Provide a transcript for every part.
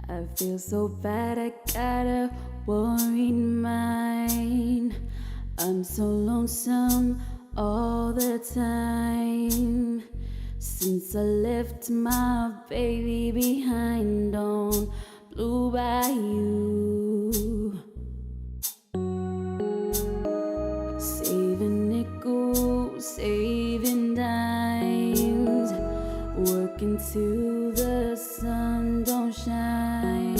I feel so bad, I got a worried mind. I'm so lonesome all the time. Since I left my baby behind on Blue Bayou. Saving nickels, saving dimes, working till the sun don't shine.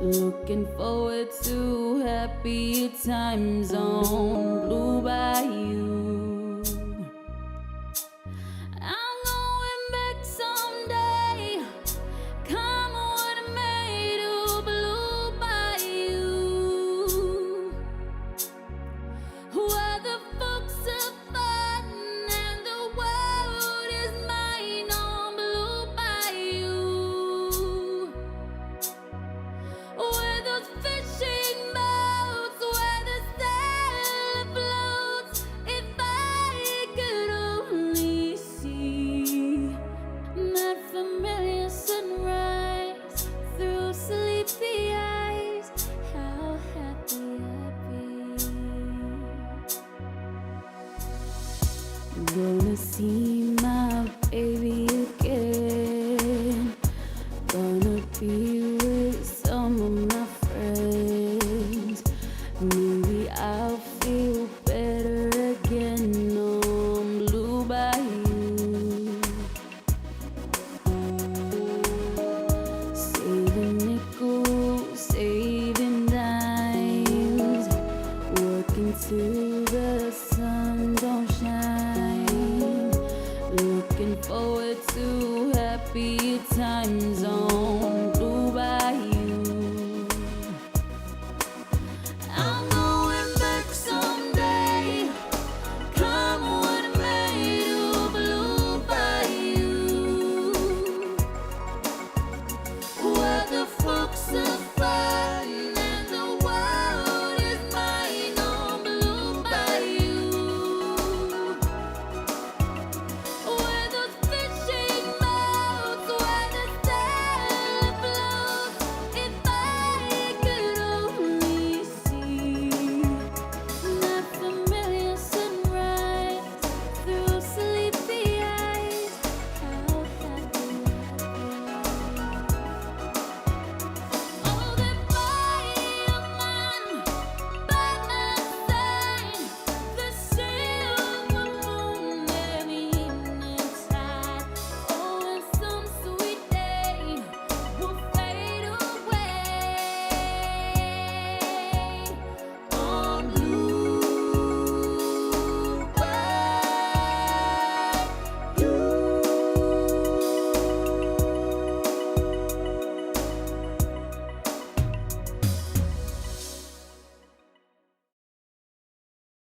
Looking forward to happier times on Blue Bayou. I'm going back someday, come what may, to Blue Bayou, where the folks are fun and the world is mine on Blue Bayou, where those fishing boats, where the sail floats. If I could only see that familiar sunrise through sleepy eyes, how happy I'd be. Gonna see my baby again. Gonna be with some of my friends. Maybe I'll feel better again on Blue Bayou. Saving nickels, saving dimes, working till the sun don't shine. Looking forward to happier times